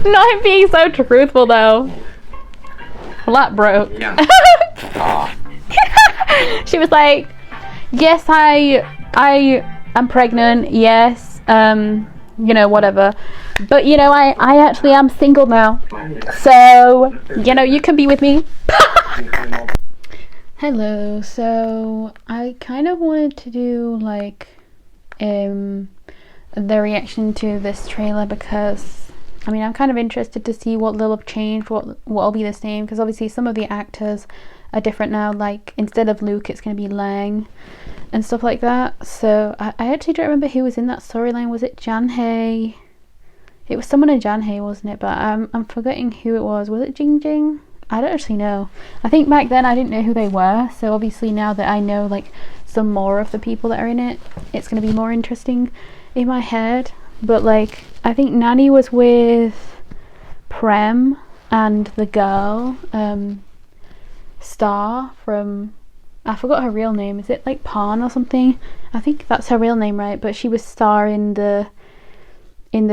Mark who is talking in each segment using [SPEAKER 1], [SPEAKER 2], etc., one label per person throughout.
[SPEAKER 1] Not him being so truthful though. Flat broke.
[SPEAKER 2] Yeah.
[SPEAKER 1] She was like, yes, I am pregnant, yes, you know, whatever. But, you know, I actually am single now. So, you know, you can be with me. Hello, so I kind of wanted to do, like, the reaction to this trailer because, I mean, I'm kind of interested to see what they'll have changed, what'll be the same, because obviously some of the actors are different now, like, instead of Luke, it's going to be Lang and stuff like that. So I actually don't remember who was in that storyline. Was it Janhae? It was someone in Janhae, wasn't it? But I'm forgetting who it was. Was it Jing Jing? I don't actually know. I think back then I didn't know who they were, so obviously now that I know like some more of the people that are in it, it's going to be more interesting in my head. But like, I think Nani was with Prem and the girl Star from, I forgot her real name. Is it like Pan or something? I think that's her real name, right? But she was Star in the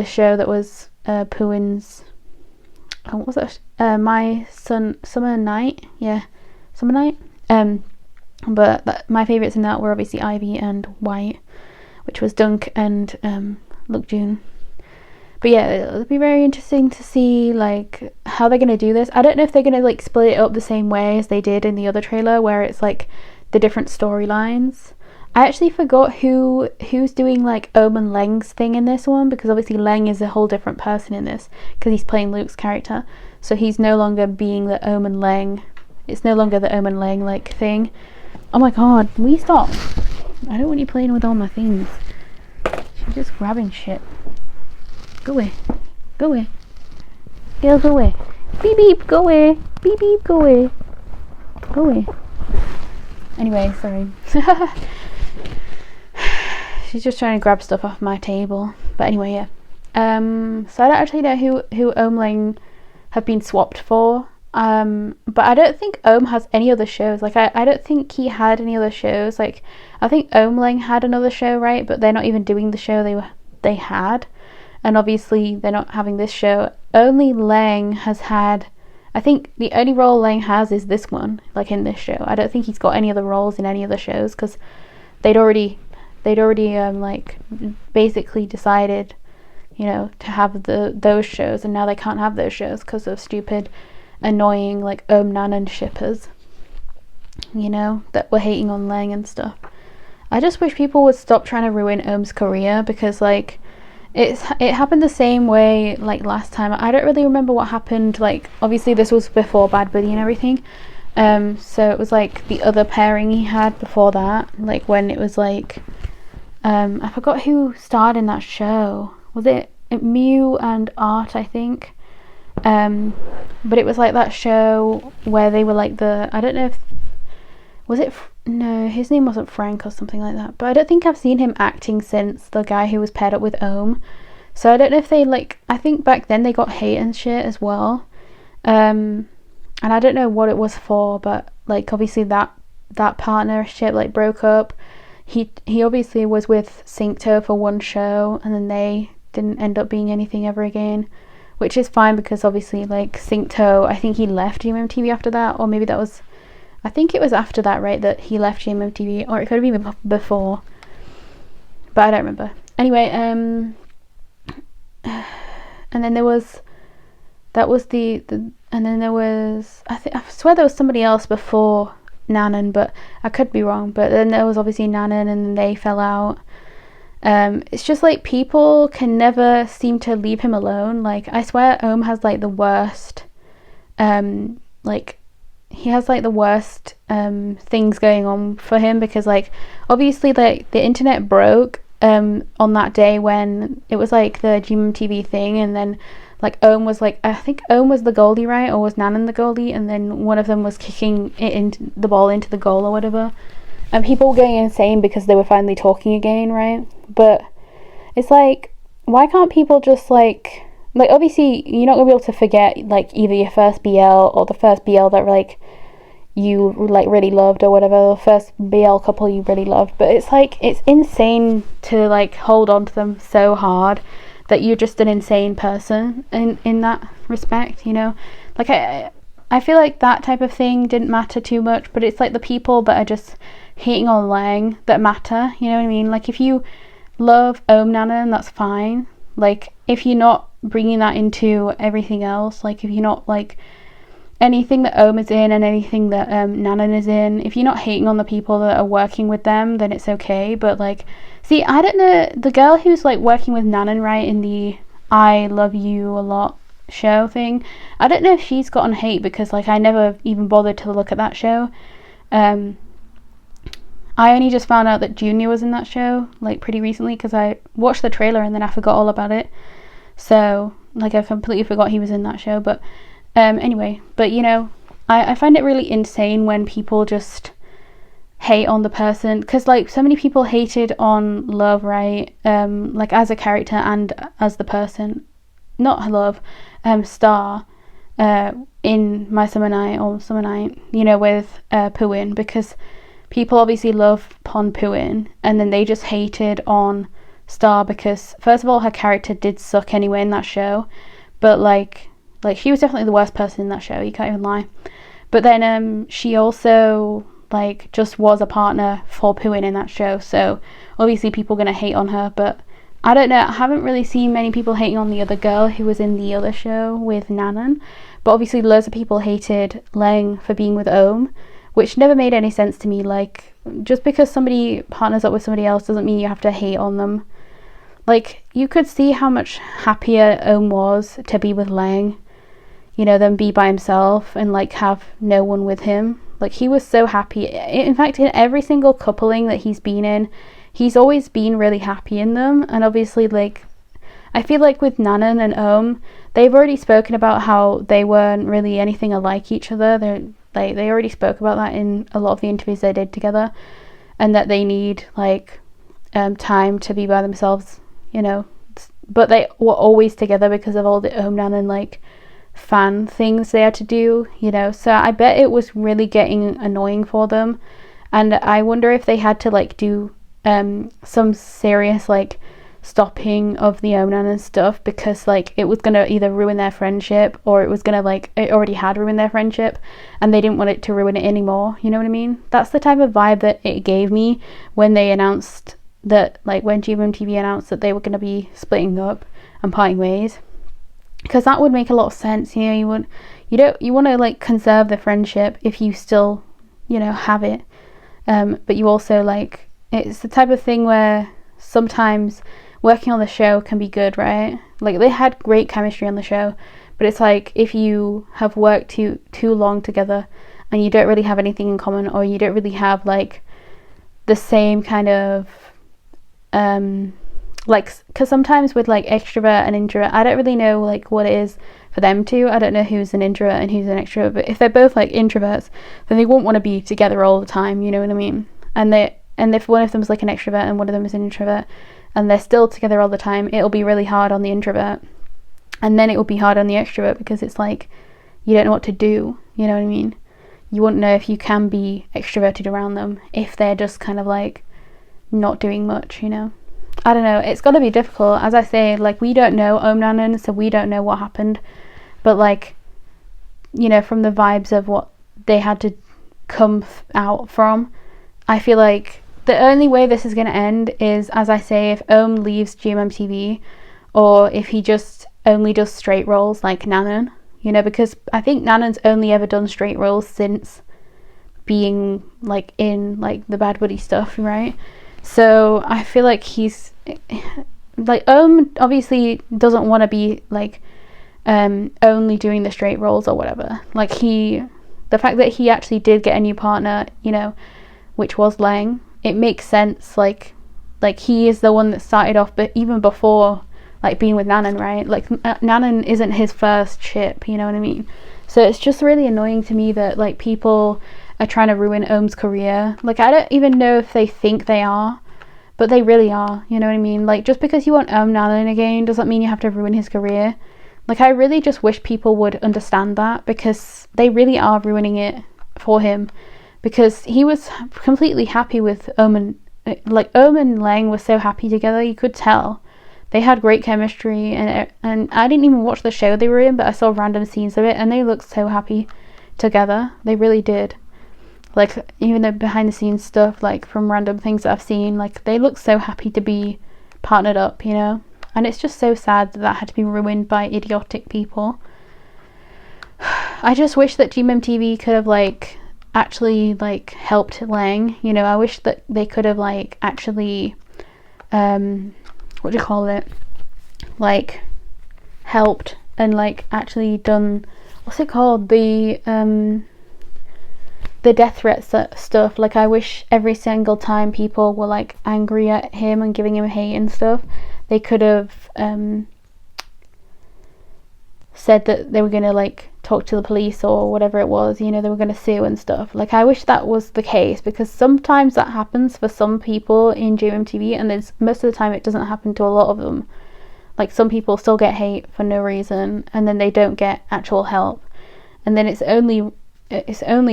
[SPEAKER 1] show that was Puin's, what was that? My Son Summer Night. Yeah, Summer Night. But my favourites in that were obviously Ivy and White, which was Dunk and Look June. But yeah, it'll be very interesting to see like how they're gonna do this. I don't know if they're gonna like split it up the same way as they did in the other trailer, where it's like the different storylines. I actually forgot who's doing like Ohm and Leng's thing in this one, because obviously Leng is a whole different person in this because he's playing Luke's character, so he's no longer being the Ohm and Leng. It's no longer the Ohm and Leng like thing. Oh my god, will you stop? I don't want you playing with all my things. She's just grabbing shit. Go away. Go away. Girl, go away. Beep beep, go away. Beep beep, go away. Go away. Anyway, sorry. She's just trying to grab stuff off my table. But anyway, yeah. So I don't actually know who Ohm Lang have been swapped for. But I don't think Ohm has any other shows. Like I don't think he had any other shows. Like I think Ohm Lang had another show, right? But they're not even doing the show they had. And obviously they're not having this show. Only Lang has had, I think the only role Lang has is this one, like in this show. I don't think he's got any other roles in any other shows, because they'd already like basically decided, you know, to have those shows, and now they can't have those shows because of stupid, annoying like Nanan shippers, you know, that were hating on Lang and stuff. I just wish people would stop trying to ruin Ohm's career, because like it happened the same way like last time. I don't really remember what happened. Like obviously this was before Bad Buddy and everything, so it was like the other pairing he had before that, like when it was like I forgot who starred in that show. Was it Mew and Art, I think? But it was like that show where they were like I don't know if was it no, his name wasn't Frank or something like that, but I don't think I've seen him acting since the guy who was paired up with Ohm. So I don't know if they like, I think back then they got hate and shit as well, and I don't know what it was for, but like obviously that partnership like broke up. He obviously was with Syncto for one show, and then they didn't end up being anything ever again, which is fine, because obviously like Syncto, I think he left GMMTV after that, or maybe that was, I think it was after that, right, that he left GMMTV, or it could have been before, but I don't remember. Anyway, and then there was, that was and then there was, I swear there was somebody else before Nanan, but I could be wrong. But then there was obviously Nanan, and then they fell out. It's just like people can never seem to leave him alone. Like I swear Ohm has like the worst, like he has like the worst things going on for him, because like obviously like the internet broke on that day when it was like the GMMTV thing, and then like Ohm was like, I think Ohm was the goalie, right, or was Nanan the goalie, and then one of them was kicking it into the ball into the goal or whatever, and people were going insane because they were finally talking again, right? But it's like, why can't people just like obviously you're not gonna be able to forget like either your first BL or the first BL that like you like really loved, or whatever, the first BL couple you really loved, but it's like it's insane to like hold on to them so hard that you're just an insane person in that respect, you know. Like I feel like that type of thing didn't matter too much, but it's like the people that are just hating on Lang that matter, you know what I mean? Like if you love Nanan, that's fine. Like if you're not bringing that into everything else, like if you're not like anything that is in and anything that Nanan is in, if you're not hating on the people that are working with them, then it's okay. But like, see, I don't know, the girl who's like working with Nanan, right, in the I Love You a Lot show thing, I don't know if she's gotten hate, because like I never even bothered to look at that show. I only just found out that Junior was in that show like pretty recently, because I watched the trailer and then I forgot all about it. So like I completely forgot he was in that show. But anyway, but you know, I find it really insane when people just hate on the person, because like so many people hated on Love, right, like as a character and as the person, not Love, Star, in My Summer Night or Summer Night, you know, with Puin, because people obviously love Pon Puin, and then they just hated on Star because first of all her character did suck anyway in that show, but like she was definitely the worst person in that show, you can't even lie. But then she also like just was a partner for Puin in that show, so obviously people are gonna hate on her. But I don't know, I haven't really seen many people hating on the other girl who was in the other show with Nanan, but obviously loads of people hated Lang for being with which never made any sense to me. Like, just because somebody partners up with somebody else doesn't mean you have to hate on them. Like, you could see how much happier was to be with Lang, you know, than be by himself and like have no one with him. Like, he was so happy. In fact, in every single coupling that he's been in, he's always been really happy in them. And obviously, like, I feel like with Nanan and they've already spoken about how they weren't really anything alike each other. They already spoke about that in a lot of the interviews they did together, and that they need like time to be by themselves, you know. But they were always together because of all the Nanan like fan things they had to do, you know. So I bet it was really getting annoying for them, and I wonder if they had to like do some serious like stopping of the Onan and stuff, because like it was gonna either ruin their friendship, or it was gonna like, it already had ruined their friendship and they didn't want it to ruin it anymore, you know what I mean? That's the type of vibe that it gave me when they announced that, like when GMMTV announced that they were gonna be splitting up and parting ways, because that would make a lot of sense, you know. You want to like conserve the friendship if you still, you know, have it, but you also like, it's the type of thing where sometimes working on the show can be good, right? Like they had great chemistry on the show, but it's like if you have worked too long together and you don't really have anything in common, or you don't really have like the same kind of like, because sometimes with like extrovert and introvert, I don't really know like what it is for them two. I don't know who's an introvert and who's an extrovert, but if they're both like introverts, then they won't want to be together all the time, you know what I mean? And if one of them is like an extrovert and one of them is an introvert, and they're still together all the time, it'll be really hard on the introvert, and then it will be hard on the extrovert, because it's like you don't know what to do, you know what I mean? You wouldn't know if you can be extroverted around them if they're just kind of like not doing much, you know. I don't know, it's got to be difficult. As I say, like we don't know Nanan, so we don't know what happened, but like, you know, from the vibes of what they had to come out from, I feel like the only way this is going to end is, as I say, if leaves GMMTV, or if he just only does straight roles like Nanan, you know, because I think Nanan's only ever done straight roles since being like in like the Bad Buddy stuff, right? So I feel like he's like obviously doesn't want to be like only doing the straight roles or whatever. Like the fact that he actually did get a new partner, you know, which was Lang, it makes sense. Like he is the one that started off, but even before like being with Nanan, right? Like Nanan isn't his first ship, you know what I mean? So it's just really annoying to me that like people are trying to ruin Ohm's career. Like I don't even know if they think they are, but they really are, you know what I mean? Like just because you want Nanan again doesn't mean you have to ruin his career. Like I really just wish people would understand that, because they really are ruining it for him, because he was completely happy with and Lang was so happy together, you could tell. they had great chemistry, and I didn't even watch the show they were in, but I saw random scenes of it, and they looked so happy together. They really did. Like, even the behind the scenes stuff, like from random things that I've seen, like they look so happy to be partnered up, you know. And it's just so sad that that had to be ruined by idiotic people. I just wish that GMMTV could have like actually like helped Lang, you know. I wish that they could have like actually what do you call it, like helped and like actually done, what's it called, the death threat stuff. Like, I wish every single time people were like angry at him and giving him hate and stuff, they could have said that they were going to like talk to the police or whatever it was, you know, they were going to sue and stuff. Like, I wish that was the case, because sometimes that happens for some people in GMMTV, and there's most of the time it doesn't happen to a lot of them. Like, some people still get hate for no reason, and then they don't get actual help, and then it's only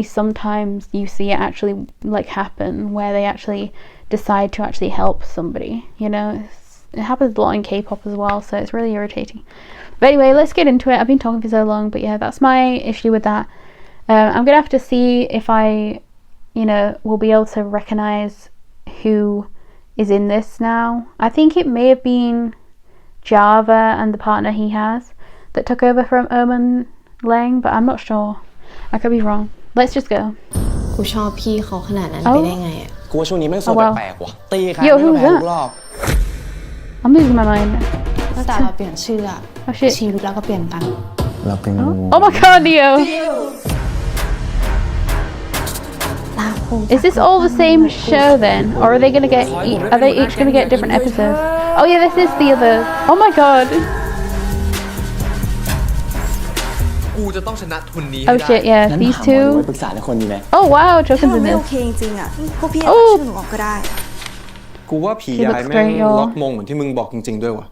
[SPEAKER 1] sometimes you see it actually like happen where they actually decide to actually help somebody, you know. It happens a lot in K-pop as well, so it's really irritating. But anyway, let's get into it. I've been talking for so long, but yeah, that's my issue with that. I'm gonna have to see if I, you know, will be able to recognize who is in this now. I think it may have been Java and the partner he has that took over from Omen Lang, but I'm not sure. I could be wrong. Let's just go.
[SPEAKER 2] กูชอบพี่เขาขนาดนั้นไปได้ไงอ่ะ
[SPEAKER 3] กูว่าช่วงนี้แม่งสวยแปลกๆว่ะตีใคร
[SPEAKER 1] Yo,
[SPEAKER 3] ไม่
[SPEAKER 1] who's
[SPEAKER 3] แพ้ทุ
[SPEAKER 1] that?
[SPEAKER 3] กรอบ
[SPEAKER 1] I'm losing my mind.
[SPEAKER 2] ตั้งแต่เราเปลี่ยนชื่ออ่ะ
[SPEAKER 1] Oh shit.
[SPEAKER 2] ชีวิตเราก็เปลี่ยนไป
[SPEAKER 3] เราเป็น
[SPEAKER 1] Oh my god, Neo. Is this all the same show then, or are they gonna get? Are they each gonna get different episodes? Oh yeah, this is the other. Oh my god.
[SPEAKER 3] กูจะต้องชนะทุนนี้
[SPEAKER 1] Oh shit, yeah, these
[SPEAKER 3] ไว้
[SPEAKER 1] two.
[SPEAKER 3] ปรึกษาในคนดีไหม
[SPEAKER 1] Oh wow,
[SPEAKER 4] ถ้า
[SPEAKER 1] Jokin's
[SPEAKER 4] มัน
[SPEAKER 1] in
[SPEAKER 4] ไม่โอ
[SPEAKER 1] this.
[SPEAKER 4] เคจริงๆอ่ะพวกพี่อาจจะชื่อหนูออกก็ได้
[SPEAKER 3] กูว่าผี
[SPEAKER 1] He
[SPEAKER 3] ยาย
[SPEAKER 1] looks
[SPEAKER 3] แม่ง
[SPEAKER 1] great, y'all.
[SPEAKER 3] ล็อกมงเหมือนที่มึงบอกจริงๆด้วยว่ะ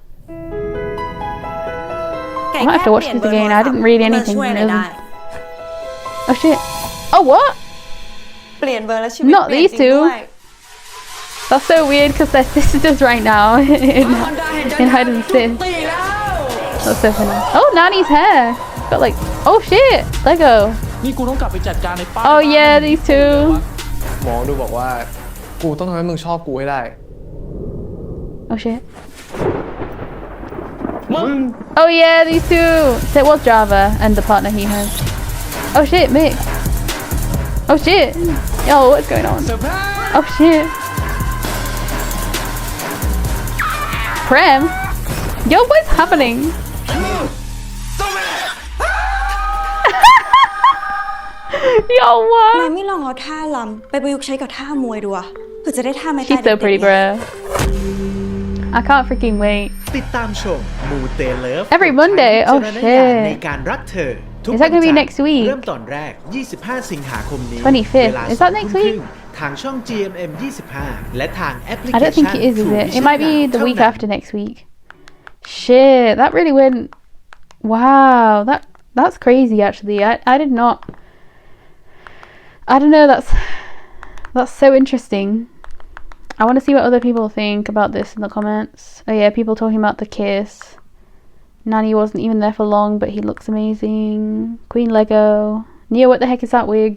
[SPEAKER 1] I might have to watch this again. I didn't read anything really. Oh shit. Oh what?
[SPEAKER 4] เปลี่ยนเบอร์แล้วชีวิต
[SPEAKER 1] Not
[SPEAKER 4] เปลี่ยน
[SPEAKER 1] these
[SPEAKER 4] จริง
[SPEAKER 1] two.
[SPEAKER 4] ด้วย
[SPEAKER 1] That's so weird because they're sisters right now in hide and seek. That's so funny. Oh, Nani's hair. Got like, oh shit, Lego.
[SPEAKER 5] นี่กูต้องกลับไปจัดการในป้าย
[SPEAKER 1] Oh yeah, these two.
[SPEAKER 3] หมอดูบอกว่ากูต้องทำให้มึงชอบกูให้ได้
[SPEAKER 1] Oh shit. Oh yeah, these two. So it was Java and the partner he has. Oh shit, Mick. Oh shit. Yo, what's going on? Oh shit. Prem? Yo, what's happening? Yo,
[SPEAKER 4] นาย
[SPEAKER 1] what?
[SPEAKER 4] ไม่ลองเอาท่าลำไปประยุกต์ใช้กับท่ามวยดูอะเพื่อจะได้ท่าไม้ตาย
[SPEAKER 1] She's so pretty,
[SPEAKER 4] เด็กๆ
[SPEAKER 1] bro. I can't freaking wait.
[SPEAKER 6] ติดตามชมมูเตเลิฟ
[SPEAKER 1] Every Monday? Oh,
[SPEAKER 6] ใน
[SPEAKER 1] shit.
[SPEAKER 6] การรักเธอทุก
[SPEAKER 1] Is that gonna be
[SPEAKER 6] วันจันทร์
[SPEAKER 1] next week?
[SPEAKER 6] เริ่มตอนแรก 25 สิงหาคมนี้
[SPEAKER 1] 25th.
[SPEAKER 6] เวลา
[SPEAKER 1] Is that next
[SPEAKER 6] 2
[SPEAKER 1] week?
[SPEAKER 6] ทุ่มครึ่งทางช่อง GMM 25 และทางแอปพลิเค
[SPEAKER 1] I
[SPEAKER 6] ชัน
[SPEAKER 1] don't think it is
[SPEAKER 6] True
[SPEAKER 1] it? It
[SPEAKER 6] Vision
[SPEAKER 1] might be the
[SPEAKER 6] Now
[SPEAKER 1] week
[SPEAKER 6] เท่านั้น
[SPEAKER 1] after next week. Shit, that really went. Wow, that's crazy. Actually, I did not. I don't know. That's so interesting. I want to see what other people think about this in the comments. Oh yeah, people talking about the kiss. Nani wasn't even there for long, but he looks amazing. Queen Lego. Nia, what the heck is that wig?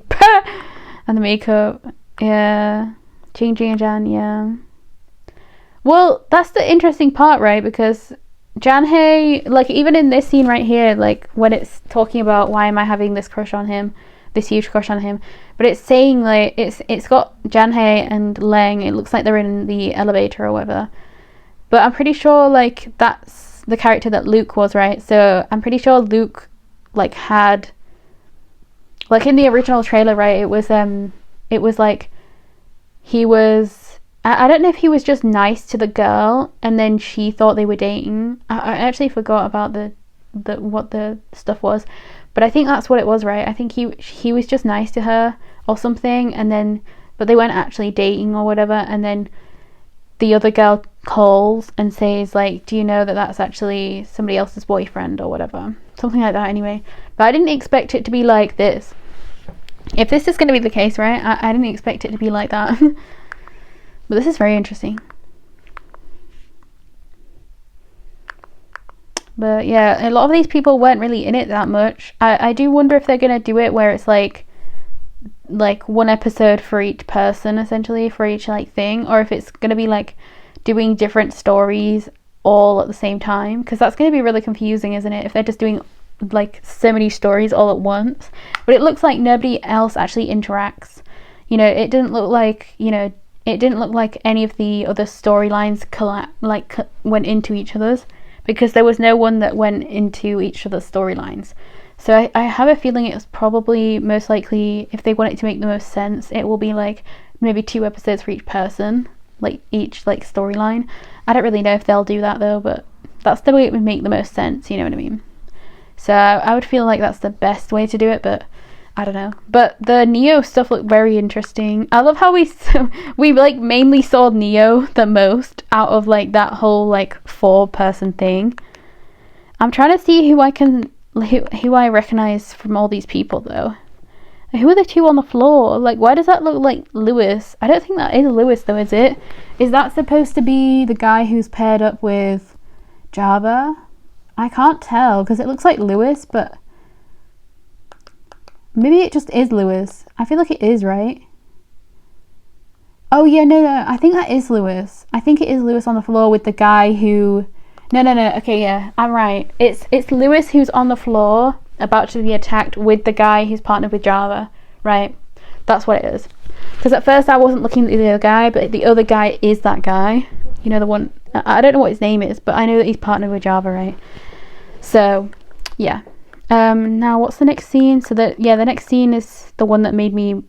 [SPEAKER 1] And the makeup. Yeah. Jing Jing and Jan, yeah. Well, that's the interesting part, right? Because Janhae, like, even in this scene right here, like, when it's talking about why am I having this crush on him, this huge crush on him, but it's saying, like, it's got Janhae and Leng, it looks like they're in the elevator or whatever, but I'm pretty sure, like, that's the character that Luke was, right? So I'm pretty sure Luke, like, had, like, in the original trailer, right, it was like he was, I don't know if he was just nice to the girl and then she thought they were dating. I actually forgot about the what the stuff was, but I think that's what it was, right? I think he was just nice to her or something, and then but they weren't actually dating or whatever, and then the other girl calls and says, like, do you know that that's actually somebody else's boyfriend or whatever, something like that. Anyway, but I didn't expect it to be like this. If this is going to be the case, right, I didn't expect it to be like that. But this is very interesting. But yeah, a lot of these people weren't really in it that much. I do wonder if they're gonna do it where it's like one episode for each person, essentially, for each like thing, or if it's gonna be like doing different stories all at the same time, because that's gonna be really confusing, isn't it, if they're just doing like so many stories all at once. But it looks like nobody else actually interacts. You know, it didn't look like, you know, it didn't look like any of the other storylines went into each other's, because there was no one that went into each other's storylines. So I have a feeling it's probably most likely, if they want it to make the most sense, it will be like maybe 2 episodes for each person, like each like storyline. I don't really know if they'll do that though, but that's the way it would make the most sense, you know what I mean? So I would feel like that's the best way to do it, but I don't know. But the Neo stuff looked very interesting. I love how we like mainly saw Neo the most out of like that whole like 4-person thing. I'm trying to see who I recognize from all these people though. Who are the 2 on the floor? Like, why does that look like Lewis? I don't think that is Lewis though, is it? Is that supposed to be the guy who's paired up with Java? I can't tell because it looks like Lewis, but maybe it just is Lewis. I feel like it is, right? Oh yeah, no, I think that is Lewis. I think it is Lewis on the floor with the guy who... No, okay, yeah, I'm right. It's Lewis who's on the floor about to be attacked with the guy who's partnered with Java, right? That's what it is. Because at first I wasn't looking at the other guy, but the other guy is that guy. You know, the one... I don't know what his name is, but I know that he's partnered with Java, right? So, yeah. Now what's the next scene? So the next scene is the one that made me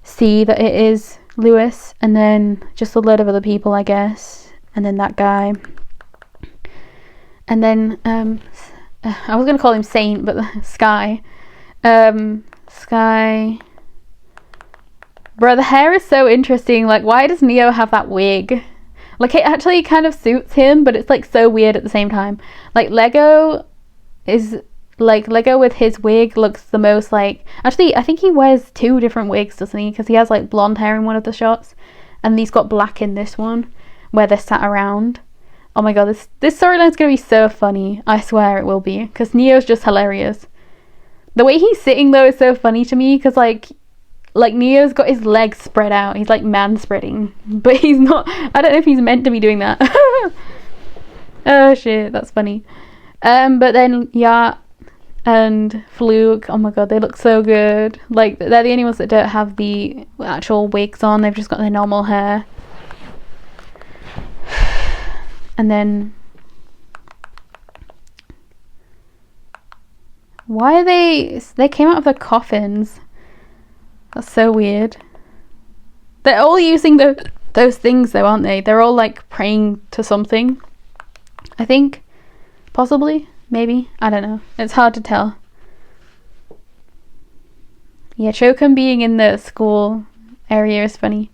[SPEAKER 1] see that it is Lewis, and then just a load of other people, I guess, and then that guy, and then I was gonna call him Saint, but Sky. Sky, bro, the hair is so interesting. Like, why does Neo have that wig? Like, it actually kind of suits him, but it's like so weird at the same time. Like, Lego with his wig looks the most like... Actually, I think he wears 2 different wigs, doesn't he? Because he has like blonde hair in one of the shots, and he's got black in this one, where they're sat around. Oh my god, this storyline's gonna be so funny. I swear it will be, because Neo's just hilarious. The way he's sitting though is so funny to me, because like Neo's got his legs spread out. He's like man spreading, but he's not. I don't know if he's meant to be doing that. Oh shit, that's funny. But then yeah, and Fluke, oh my god, they look so good. Like, they're the only ones that don't have the actual wigs on. They've just got their normal hair. And then why are they came out of the coffins? That's so weird. They're all using those things though, aren't they? They're all like praying to something, I think. Possibly, maybe, I don't know. It's hard to tell. Yeah, Chokum being in the school area is funny.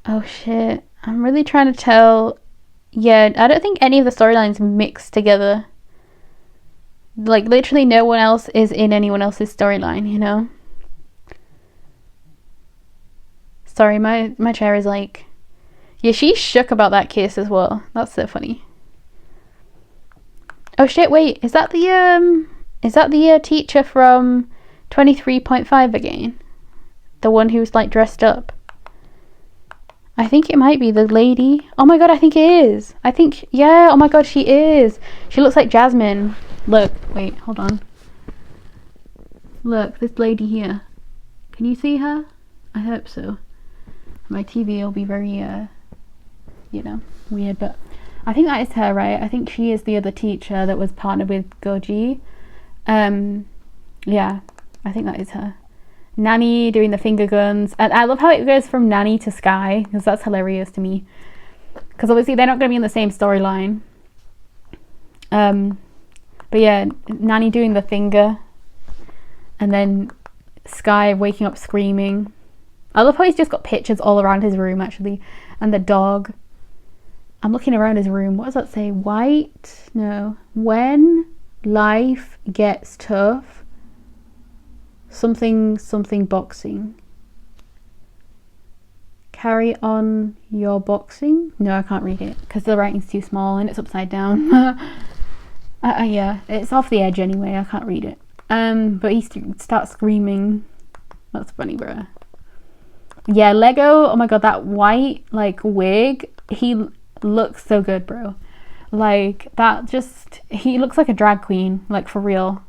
[SPEAKER 1] Oh shit, I'm really trying to tell. Yeah, I don't think any of the storylines mix together. Like, literally no one else is in anyone else's storyline, you know? Sorry, my chair is like... Yeah, she's shook about that kiss as well. That's so funny. Oh shit, wait, is that the teacher from 23.5 again? The one who's like dressed up? I think it might be the lady. Oh my god, I think it is. I think, yeah, oh my god, she is. She looks like Jasmine. Look, wait, hold on. Look, this lady here. Can you see her? I hope so. My TV will be very, you know, weird, but I think that is her, right? I think she is the other teacher that was partnered with Goji. Yeah, I think that is her. Nanny doing the finger guns. And I love how it goes from Nanny to Sky, because that's hilarious to me. Because obviously they're not going to be in the same storyline. But yeah, Nanny doing the finger. And then Sky waking up screaming. I love how he's just got pictures all around his room, actually. And the dog. I'm looking around his room. What does that say? White? No. When life gets tough. Something boxing. carry on your boxing. No, I can't read it because the writing's too small and it's upside down. Yeah, it's off the edge anyway. I can't read it. But he starts screaming. That's funny, bro. Yeah, Lego. Oh my god, that white like wig. He looks so good, bro. Like that. He looks like a drag queen. Like for real.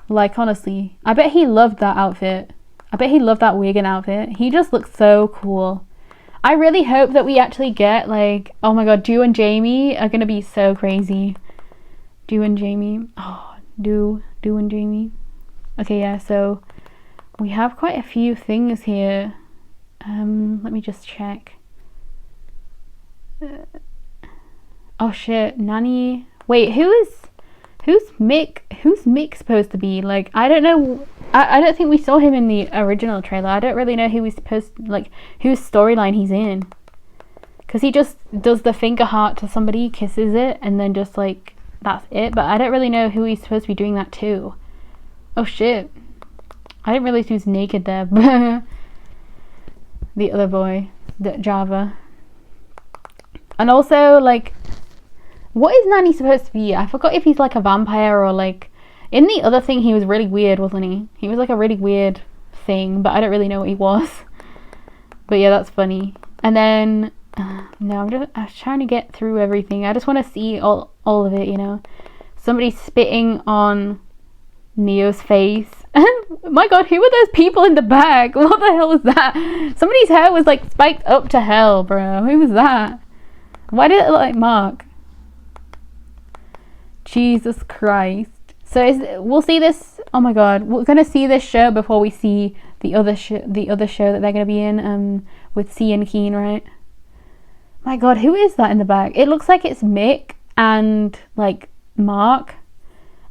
[SPEAKER 1] Like honestly, I bet he loved that outfit. I bet he loved that wig and outfit. He just looks so cool. I really hope that we actually get like, oh my god, Do and Jamie are gonna be so crazy. Do and Jamie. Oh, Do and Jamie. Okay, yeah, so we have quite a few things here. Let me just check. Oh shit, Nanny. Wait, who's Mick supposed to be? Like, I don't know. I don't think we saw him in the original trailer. I don't really know who he's supposed to, like, whose storyline he's in. Because he just does the finger heart to somebody, kisses it, and then just like, that's it. But I don't really know who he's supposed to be doing that to. Oh shit. I didn't realize he was naked there. The other boy, the Java. And also, like, what is Nanny supposed to be? I forgot if he's like a vampire or like... In the other thing, he was really weird, wasn't he? He was like a really weird thing, but I don't really know what he was. But yeah, that's funny. And then... no, I'm trying to get through everything. I just want to see all of it, you know? Somebody spitting on Neo's face. My god, who were those people in the back? What the hell is that? Somebody's hair was like spiked up to hell, bro. Who was that? Why did it look like Mark? Jesus Christ. So we'll see this. Oh my god, we're gonna see this show before we see the other show that they're gonna be in with C and Keen, right? My god, who is that in the back? It looks like it's Mick and like Mark.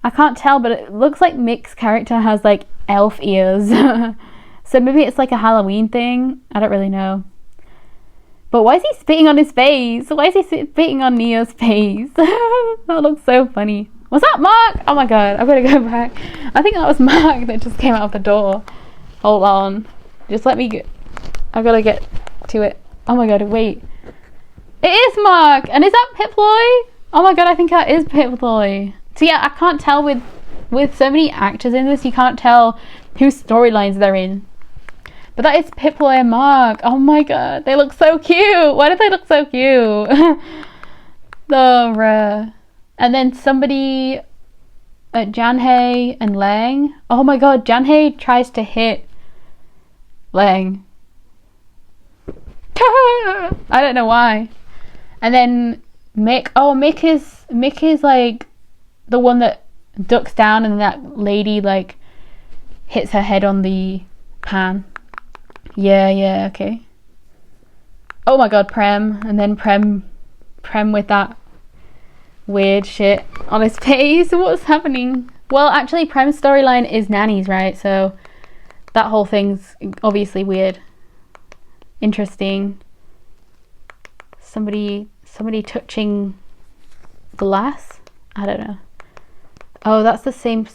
[SPEAKER 1] I can't tell, but it looks like Mick's character has like elf ears. So maybe it's like a Halloween thing. I don't really know. But why is he spitting on his face? Why is he spitting on Neo's face? That looks so funny. Was that Mark? Oh my god, I've got to go back. I think that was Mark that just came out of the door. Hold on. Just let me I've got to get to it. Oh my god, wait. It is Mark! And is that Pip-Boy? Oh my god, I think that is Pip-Boy. So yeah, I can't tell with so many actors in this, you can't tell whose storylines they're in. But that is Pip-Boy and Mark. Oh my god, they look so cute. Why do they look so cute? And then somebody, Janhae and Lang. Oh my god, Janhae tries to hit Lang. I don't know why. And then Mick. Oh, Mick is like the one that ducks down and that lady like hits her head on the pan. Yeah, okay. Oh my god, Prem. And then Prem with that weird shit on his face. What's happening? Well, actually, Prem's storyline is Nanny's, right? So that whole thing's obviously weird. Interesting. Somebody touching glass? I don't know. Oh, that's the same...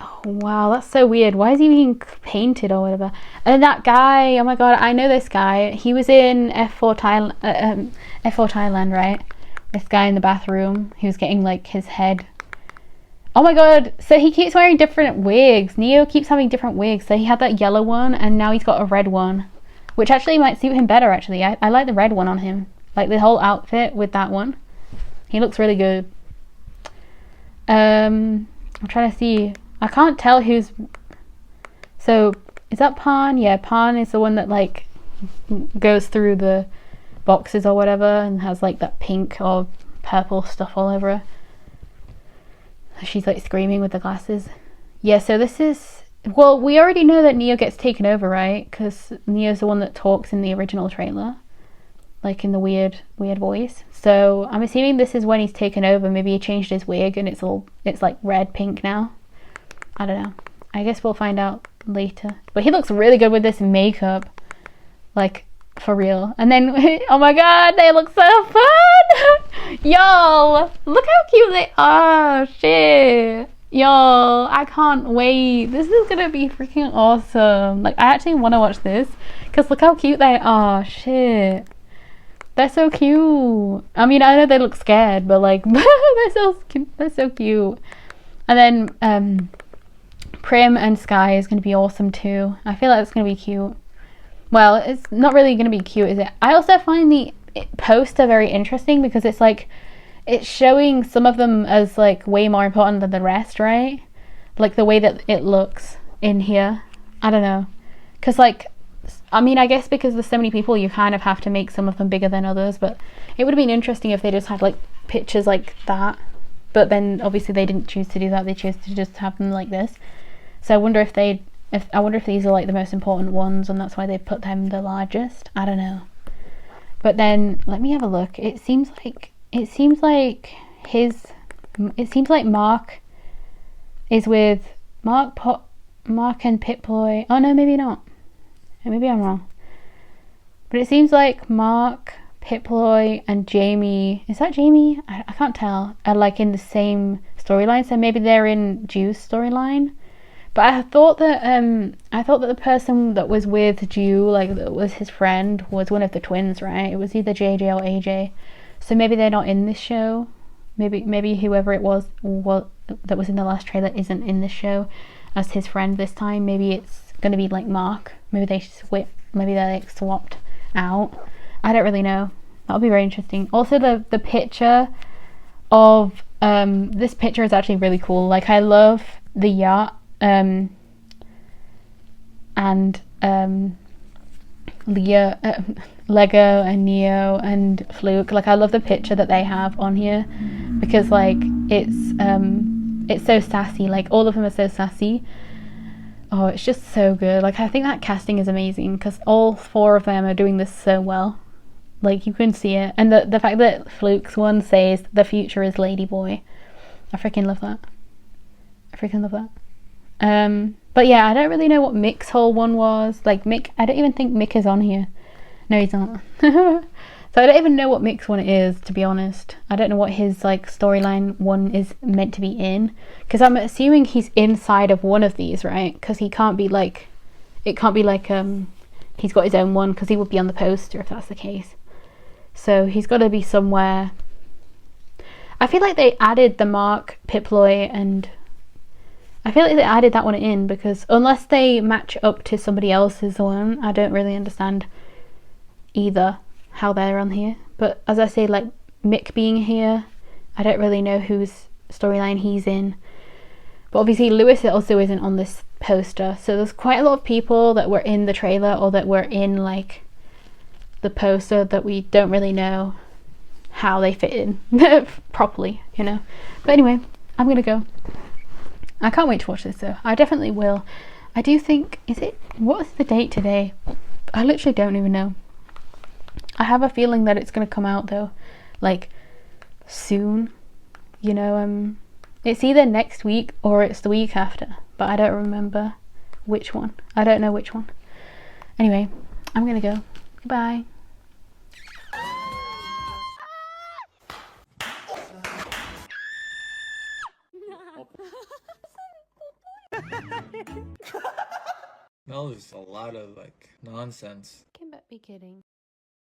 [SPEAKER 1] Oh, wow, that's so weird. Why is he being painted or whatever? And that guy, oh my god, I know this guy. He was in F4 Thailand, right? This guy in the bathroom. He was getting like his head. Oh my god, so he keeps wearing different wigs. Neo keeps having different wigs. So he had that yellow one and now he's got a red one. Which actually might suit him better, actually. I like the red one on him. Like the whole outfit with that one. He looks really good. I'm trying to see. I can't tell who's... So, is that Pan? Yeah, Pan is the one that like goes through the boxes or whatever and has like that pink or purple stuff all over her. She's like screaming with the glasses. Yeah, so this is... Well, we already know that Neo gets taken over, right? Because Neo's the one that talks in the original trailer. Like in the weird voice. So I'm assuming this is when he's taken over. Maybe he changed his wig and it's like red pink now. I don't know. I guess we'll find out later. But he looks really good with this makeup. Like, for real. And then, oh my god, they look so fun! Y'all, look how cute they are. Shit. Yo, I can't wait. This is gonna be freaking awesome. Like, I actually want to watch this because look how cute they are. Shit. They're so cute. I mean, I know they look scared, but like, they're so cute. They're so cute. And then, Prim and Sky is gonna be awesome too. I feel like it's gonna be cute. Well, it's not really gonna be cute, is it? I also find the poster very interesting because it's like, it's showing some of them as like way more important than the rest, right? Like the way that it looks in here. I don't know. Because like, I mean, I guess because there's so many people, you kind of have to make some of them bigger than others, but it would have been interesting if they just had like pictures like that. But then obviously they didn't choose to do that. They chose to just have them like this. So I wonder if I wonder if these are like the most important ones and that's why they put them the largest. I don't know. But then let me have a look. It seems like Mark is with Mark and Pip-Boy. Oh no, maybe not. Maybe I'm wrong. But it seems like Mark, Pip-Boy, and Jamie. Is that Jamie? I can't tell. Are like in the same storyline. So maybe they're in Ju's storyline. But I thought that the person that was with Ju, like that was his friend, was one of the twins, right? It was either JJ or AJ. So maybe they're not in this show. Maybe whoever it was that was in the last trailer isn't in this show as his friend this time. Maybe it's gonna be like Mark. Maybe they're like swapped out. I don't really know. That'll be very interesting. Also, the picture of this picture is actually really cool. Like, I love the yacht and Lego and Neo and Fluke. Like, I love the picture that they have on here because like it's so sassy. Like, all of them are so sassy. Oh, it's just so good. Like, I think that casting is amazing because all four of them are doing this so well. Like, you can see it. And the fact that Fluke's one says the future is Ladyboy. I freaking love that. But yeah, I don't really know what Mick's whole one was. Like, Mick, I don't even think Mick is on here. No, he's not. So I don't even know what Mick's one is, to be honest. I don't know what his like storyline one is meant to be in, because I'm assuming he's inside of one of these, right? Because he can't be like, it can't be like he's got his own one, because he would be on the poster if that's the case. So he's got to be somewhere. I feel like they added the Mark, Piploy, and I feel like they added that one in because unless they match up to somebody else's one, I don't really understand either how they're on here. But as I say, like Mick being here, I don't really know whose storyline he's in. But obviously Lewis also isn't on this poster, so there's quite a lot of people that were in the trailer or that were in like the poster that we don't really know how they fit in properly, you know. But anyway, I'm gonna go. I can't wait to watch this though. I definitely will. I do think, what is the date today? I literally don't even know. I have a feeling that it's going to come out though, like soon, you know. It's either next week or it's the week after, but I don't remember which one. I don't know which one. Anyway, I'm gonna go. Goodbye.
[SPEAKER 3] That was a lot of like nonsense.
[SPEAKER 1] Can but be kidding.